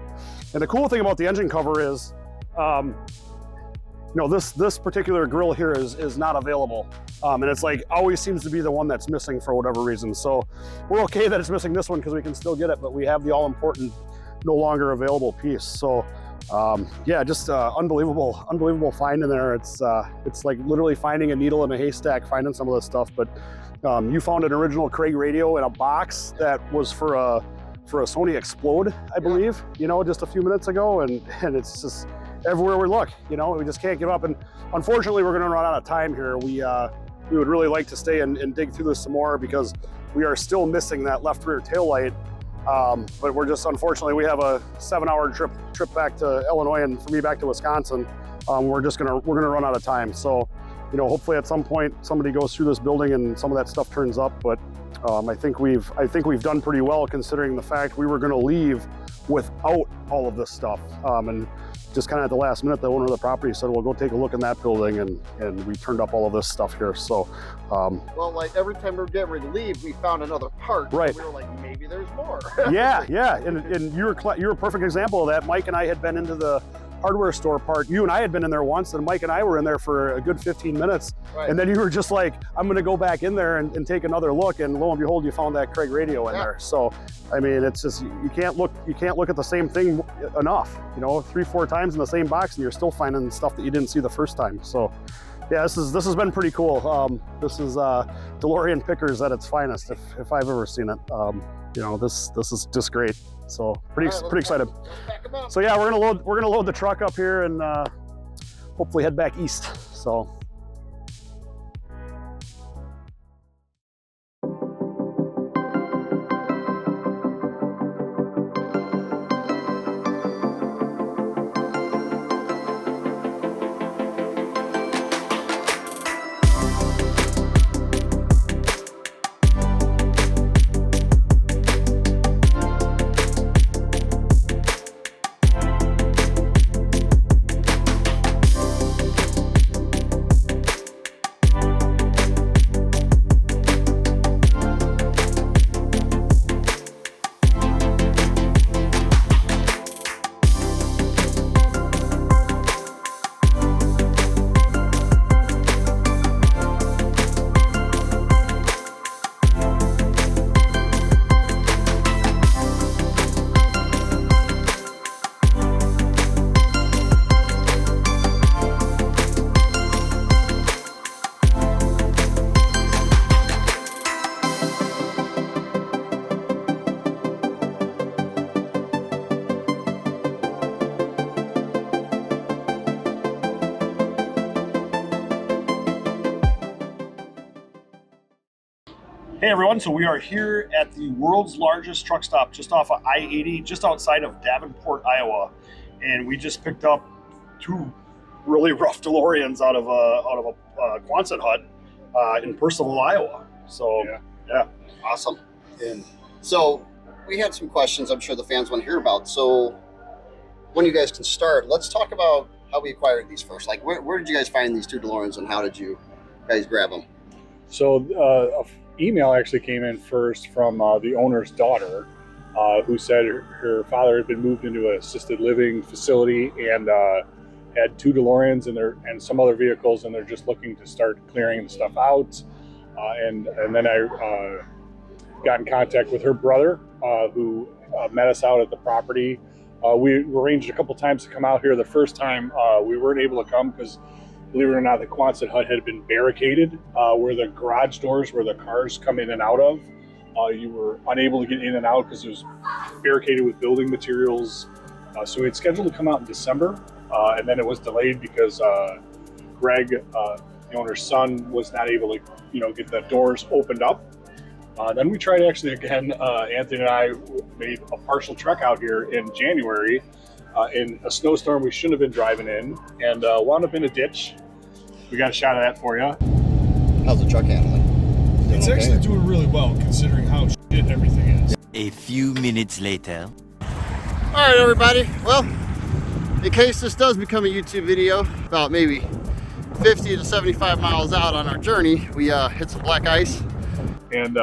And the cool thing about the engine cover is, you know, this particular grill here is not available. And it's like, always seems to be the one that's missing for whatever reason. So we're okay that it's missing this one because we can still get it, but we have the all important, no longer available piece. So yeah, just unbelievable find in there. It's like literally finding a needle in a haystack, finding some of this stuff. But you found an original Craig radio in a box that was for a Sony Explode, I believe, you know, just a few minutes ago, and it's just everywhere we look, you know, we just can't give up. And unfortunately, we're gonna run out of time here. We would really like to stay and dig through this some more because we are still missing that left rear taillight. But we're just, unfortunately, we have a 7-hour trip back to Illinois, and for me back to Wisconsin. We're gonna run out of time. So, you know, hopefully at some point somebody goes through this building and some of that stuff turns up. But I think we've done pretty well considering the fact we were gonna leave without all of this stuff. And just kind of at the last minute, the owner of the property said, well, go take a look in that building, and we turned up all of this stuff here. So well, like every time we were getting ready to leave, we found another part. Right. And we were like, maybe there's more. yeah, and you're a perfect example of that. Mike and I had been into the hardware store part. You and I had been in there once, and Mike and I were in there for a good 15 minutes. Right. And then you were just like, I'm gonna go back in there and take another look, and lo and behold, you found that Craig radio in there. So I mean, it's just, you can't look at the same thing enough, you know, 3-4 times in the same box, and you're still finding stuff that you didn't see the first time. So yeah, this has been pretty cool. This is DeLorean pickers at its finest, if I've ever seen it. You know, this is just great. So pretty excited. So yeah, we're gonna load the truck up here and hopefully head back east. So. Hey everyone, so we are here at the world's largest truck stop just off of I-80, just outside of Davenport, Iowa. And we just picked up 2 really rough DeLoreans out of a Quonset hut in Percival, Iowa. So, yeah. Awesome. And so we had some questions I'm sure the fans want to hear about. So when you guys can start, let's talk about how we acquired these first. Like, where did you guys find these 2 DeLoreans and how did you guys grab them? So email actually came in first from the owner's daughter, who said her father had been moved into an assisted living facility and had 2 DeLoreans and some other vehicles, and they're just looking to start clearing the stuff out. And then I got in contact with her brother, who met us out at the property. We arranged a couple times to come out here. The first time we weren't able to come because, believe it or not, the Quonset hut had been barricaded, where the garage doors where the cars come in and out of. You were unable to get in and out because it was barricaded with building materials. So we had scheduled to come out in December, and then it was delayed because Greg, the owner's son, was not able to, get the doors opened up. Then we tried actually again. Anthony and I made a partial trek out here in January in a snowstorm we shouldn't have been driving in, and wound up in a ditch. We got a shot of that for you. How's the truck handling? It's actually doing really well considering how shit everything is. A few minutes later. All right, everybody. Well, in case this does become a YouTube video, about maybe 50 to 75 miles out on our journey, we hit some black ice. And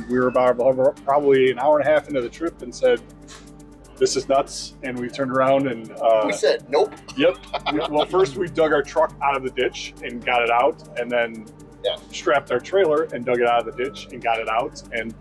we were about probably an hour and a half into the trip and said, "This is nuts." And we turned around and We said, nope. Yep. Well, first we dug our truck out of the ditch and got it out, and then strapped our trailer and dug it out of the ditch and got it out, and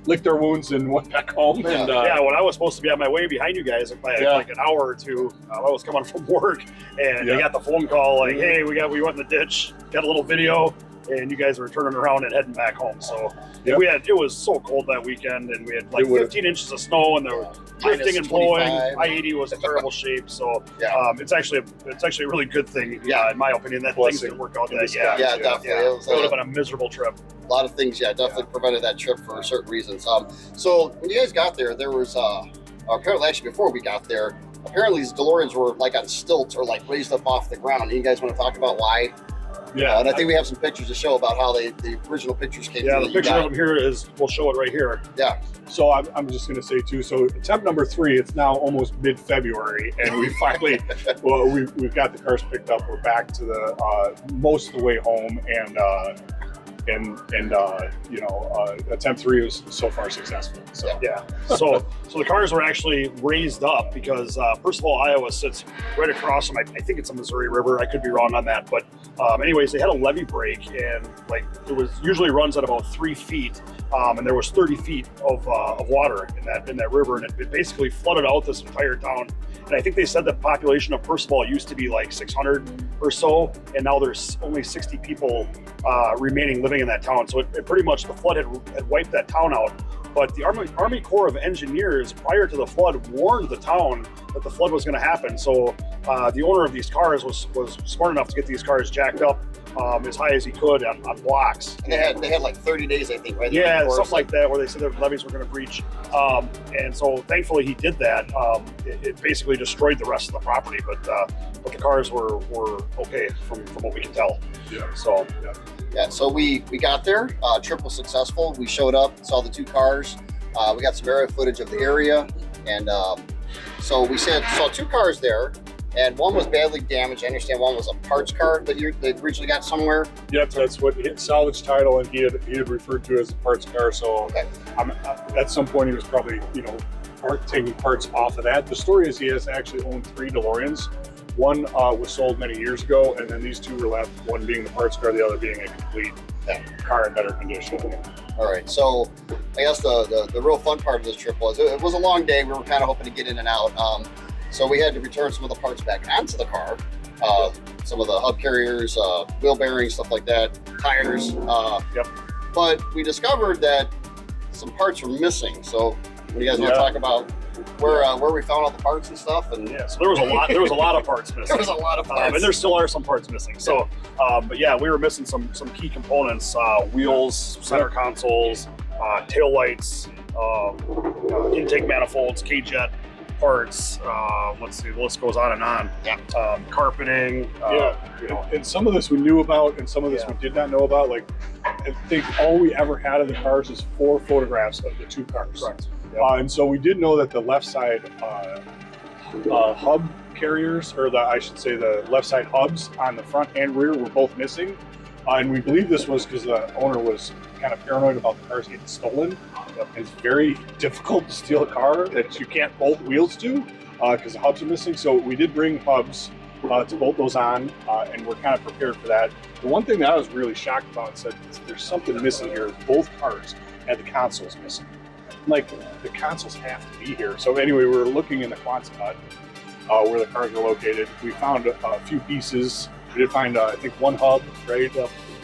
licked our wounds and went back home. Yeah. And When I was supposed to be on my way behind you guys by like an hour or 2, I was coming from work, and I got the phone call like, "Hey, we went in the ditch, got a little video, and you guys were turning around and heading back home." So it was so cold that weekend, and we had like 15 inches of snow, and there was drifting and blowing. I-80 was in terrible shape, so it's actually a really good thing, in my opinion, that things didn't work out that. Yeah, definitely. It would have been a miserable trip. A lot of things, definitely prevented that trip for certain reasons. So when you guys got there, there was apparently, actually before we got there, apparently these DeLoreans were like on stilts or like raised up off the ground. You guys want to talk about why? Yeah, and I think we have some pictures to show about how the original pictures came. Yeah, the picture of them here we'll show it right here. Yeah. So I'm just going to say too. So attempt number 3. It's now almost mid-February, and we finally, we've got the cars picked up. We're back to the most of the way home, and attempt 3 was so far successful. So so the cars were actually raised up because Percival, Iowa sits right across from, I think it's a Missouri River. I could be wrong on that, but anyways, they had a levee break, and like it was usually runs at about 3 feet, and there was 30 feet of water in that river, and it basically flooded out this entire town. And I think they said the population of Percival used to be like 600 or so, and now there's only 60 people remaining living in that town. So it pretty much, the flood had wiped that town out. But the Army Corps of Engineers, prior to the flood, warned the town that the flood was going to happen. So the owner of these cars was smart enough to get these cars jacked up as high as he could on blocks. And they had like 30 days, I think, right? Yeah, something like that, where they said their levees were going to breach. And so thankfully he did that. It basically destroyed the rest of the property, but the cars were okay from what we can tell. Yeah. So so we got there. Trip was successful. We showed up, saw the 2 cars. We got some aerial footage of the area, and so we saw 2 cars there, and one was badly damaged. I understand one was a parts car that they originally got somewhere. Yep, that's what hit salvage title, and he had referred to as a parts car. So at some point he was probably taking parts off of that. The story is he has actually owned 3 DeLoreans. One was sold many years ago, and then these 2 were left, one being the parts car, the other being a complete car in better condition. All right, so I guess the real fun part of this trip was, it was a long day. We were kind of hoping to get in and out. So we had to return some of the parts back onto the car. Some of the hub carriers, wheel bearings, stuff like that, tires. But we discovered that some parts were missing. So what do you guys want to talk about where we found all the parts and stuff. And yeah, so there was a lot of parts missing. there was a lot of parts. And there still are some parts missing. So, but yeah, we were missing some key components: wheels, center consoles, tail lights, intake manifolds, K-jet parts. Let's see, the list goes on and on. Yeah. Carpeting. You know, and some of this we knew about, and some of this we did not know about. Like, I think all we ever had of the cars is 4 photographs of the 2 cars. Correct. And so we did know that the left side hub carriers, or I should say the left side hubs on the front and rear were both missing. And we believe this was because the owner was kind of paranoid about the cars getting stolen. It's very difficult to steal a car that you can't bolt wheels to because the hubs are missing. So we did bring hubs to bolt those on, and we're kind of prepared for that. The one thing that I was really shocked about and said, there's something missing here. Both cars had the consoles missing. Like, the consoles have to be here. So anyway, we were looking in the Quonset hut where the cars were located. We found a few pieces. We did find, I think, 1 hub, right?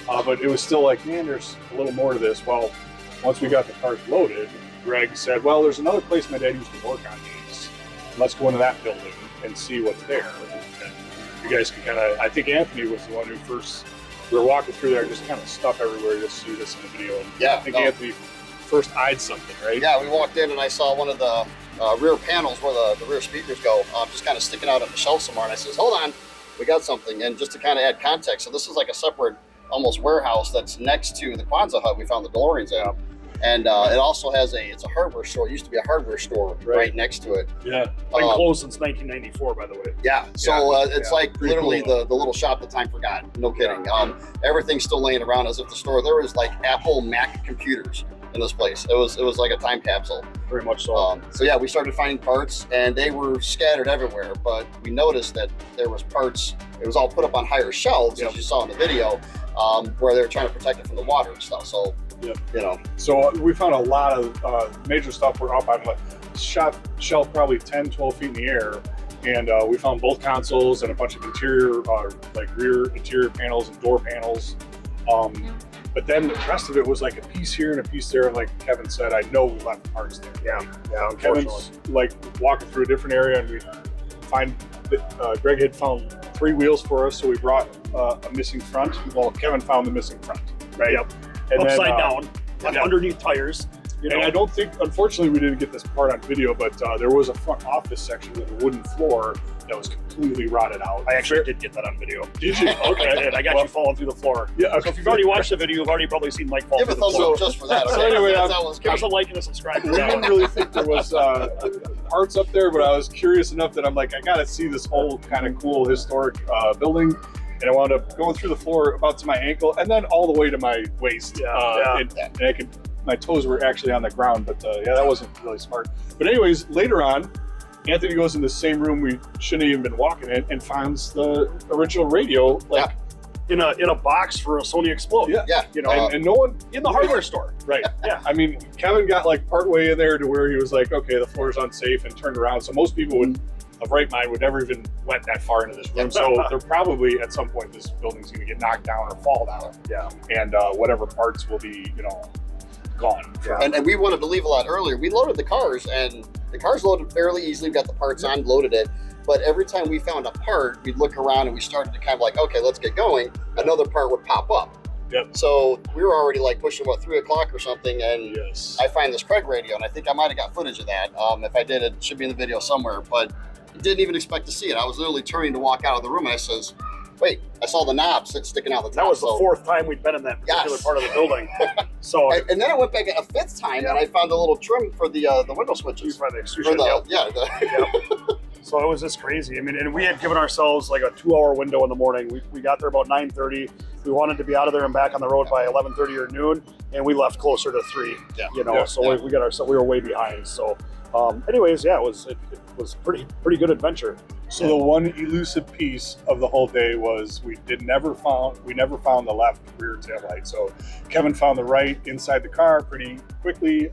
But it was still like, man, there's a little more to this. Well, once we got the cars loaded, Greg said, well, there's another place my dad used to work on these. Let's go into that building and see what's there. And you guys can kind of, I think Anthony was the one who first, we were walking through there, just kind of stuff everywhere. You'll see this in the video. And Yeah, I think Anthony first eyed something, right? Yeah, we walked in and I saw one of the rear panels where the rear speakers go, just kind of sticking out on the shelf somewhere. And I says, hold on, we got something. And just to kind of add context, so this is like a separate, almost warehouse that's next to the Quonset hut we found the DeLoreans in. And it also has it's a hardware store. It used to be a hardware store right next to it. Yeah, been closed since 1994, by the way. Yeah, so it's like pretty literally cool. the little shop that time forgot. No kidding. Everything's still laying around as if the store. There was like Apple Mac computers in this place. It was like a time capsule. Very much so. So yeah, we started finding parts, and they were scattered everywhere. But we noticed that there was parts. It was all put up on higher shelves, as you saw in the video, where they were trying to protect it from the water and stuff. So. Yep. You know, so we found a lot of major stuff. We're up on a shelf probably 10, 12 feet in the air. And we found both consoles and a bunch of interior, like rear interior panels and door panels. But then the rest of it was like a piece here and a piece there. And like Kevin said, I know we left parts there. Yeah, Kevin's like walking through a different area, and we find that Greg had found 3 wheels for us. So we brought a missing front. Well, Kevin found the missing front, right? Yep. And Upside then, down, underneath tires. And I don't think, unfortunately, we didn't get this part on video, but there was a front office section with a wooden floor that was completely rotted out. I actually did get that on video. Did you? Okay. I did. I got you falling through the floor. Yeah. So if you've already watched the video, you've already probably seen Mike fall give through a the thumbs floor. up just for that. Okay? So anyway, that was Give us a like and a subscribe. We didn't really think there was parts up there, but I was curious enough that I'm like, I got to see this whole kind of cool historic building. And I wound up going through the floor about to my ankle and then all the way to my waist. And I could, my toes were actually on the ground, but yeah, that wasn't really smart. But anyways, later on, Anthony goes in the same room we shouldn't have even been walking in and finds the original radio, like in a box for a Sony Explode. Yeah. You know, and no one in the hardware store. Right. Yeah. I mean, Kevin got like part way in there to where he was like, okay, the floor's unsafe, and turned around. So most people would, of right mind, would never even went that far into this room. So they're probably at some point this building's going to get knocked down or fall down. Yeah. And whatever parts will be, gone. Yeah. And we wanted to leave a lot earlier. We loaded the cars, and the cars loaded fairly easily. We got the parts on, loaded it. But every time we found a part, we'd look around and we started to kind of like, okay, let's get going. Another part would pop up. Yep. So we were already like pushing 3 o'clock or something, and Yes. I find this Craig radio, and I think I might have got footage of that. If I did, it should be in the video somewhere. But I didn't even expect to see it. I was literally turning to walk out of the room, and I says, "Wait, I saw the knobs sticking out the top." That was the 4th time we'd been in that particular part of the building. So and then I went back a 5th time, and I found a little trim for the window switches. by the For extrusion. the, So it was just crazy. I mean, and we had given ourselves like a 2-hour window in the morning. We got there about 9:30. We wanted to be out of there and back on the road by 11:30 or noon, and we left closer to 3. We got ourselves. We were way behind. So, anyways, yeah, it was pretty good adventure. So the one elusive piece of the whole day was we never found the left rear tail light. So Kevin found the right inside the car pretty quickly.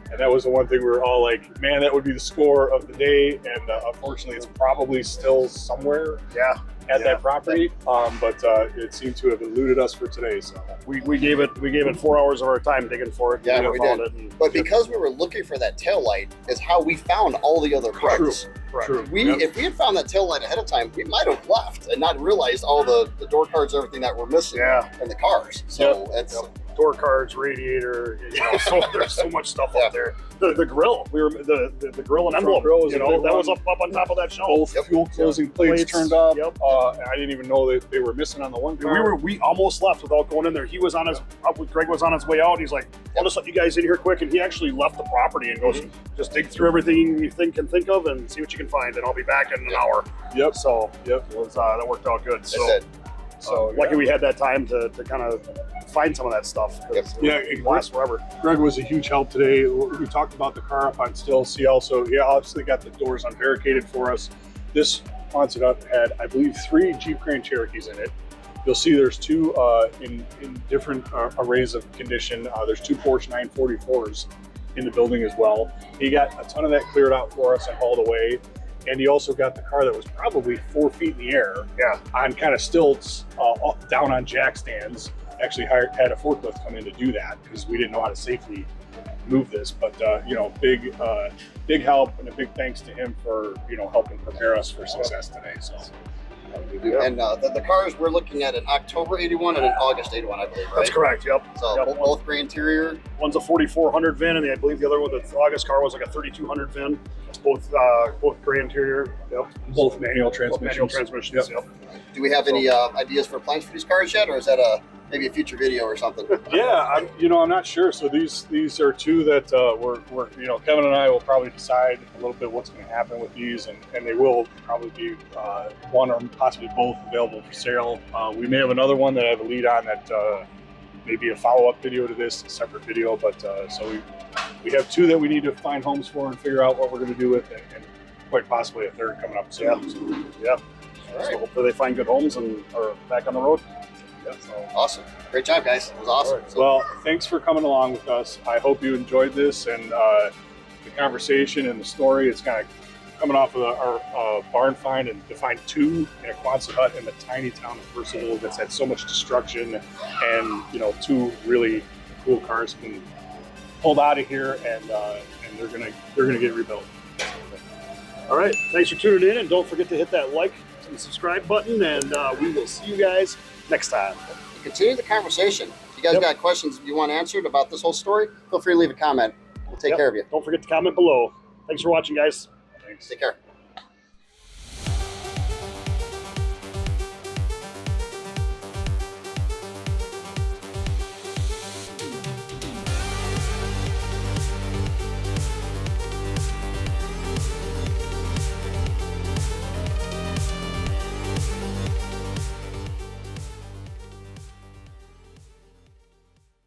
And that was the one thing we were all like, man, that would be the score of the day. And unfortunately, it's probably still somewhere. Yeah. at that property, but it seemed to have eluded us for today. So We gave it 4 hours of our time digging for it. Yeah, and we found did. it. And But because we were looking for that tail light is how we found all the other parts. correct. true. If we had found that tail light ahead of time, we might have left and not realized all the door cards, everything that were missing in the cars. So it's Door cards, radiator, so there's so much stuff up there. The grill, the grill and envelope, grill was that was up on top of that shelf. Both fuel closing plates turned up. Yep. I didn't even know that they were missing on the one car. We almost left without going in there. He was on his Greg was on his way out. He's like, I'll just let you guys in here quick, and he actually left the property and goes, just dig through everything you can think of and see what you can find, and I'll be back in an hour. Yep. So it was, that worked out good. So yeah. lucky we had that time to kind of find some of that stuff. It lasts forever. Greg was a huge help today. We talked about the car up on stills. He obviously got the doors unbarricaded for us. This Quonset hut had, I believe, 3 Jeep Grand Cherokees in it. You'll see there's 2 in different arrays of condition. There's 2 Porsche 944s in the building as well. He got a ton of that cleared out for us and hauled away. And he also got the car that was probably 4 feet in the air on kind of stilts down on jack stands. Actually had a forklift come in to do that because we didn't know how to safely move this. But big help and a big thanks to him for helping prepare us for success today. So. And the cars we're looking at in October 81 and in August 81, I believe, right? That's correct, yep. So both gray interior. One's a 4400 VIN, and I believe the other one, the August car, was like a 3200 VIN. Both gray interior, yep. Both manual Both manual transmissions, yep. Do we have any ideas for plans for these cars yet, or is that maybe a future video or something? Yeah, I'm not sure. So these are 2 that we're Kevin and I will probably decide a little bit what's going to happen with these, and they will probably be one or possibly both available for sale. We may have another one that I have a lead on that may be a follow-up video to this, a separate video. But so we have 2 that we need to find homes for and figure out what we're going to do with, and quite possibly a third coming up soon. Yeah. All right. So hopefully they find good homes and are back on the road. So awesome. Great job, guys. It was awesome. Right. Well, thanks for coming along with us. I hope you enjoyed this and the conversation and the story. It's kind of coming off of our barn find, and to find 2 in a Quonset hut in the tiny town of Percival that's had so much destruction, and 2 really cool cars been pulled out of here, and they're gonna get rebuilt. All right. Thanks for tuning in, and don't forget to hit that like and subscribe button, and we will see you guys next time. Continue the conversation. If you guys got questions you want answered about this whole story, feel free to leave a comment. We'll take care of you. Don't forget to comment below. Thanks for watching, guys. Thanks. Take care.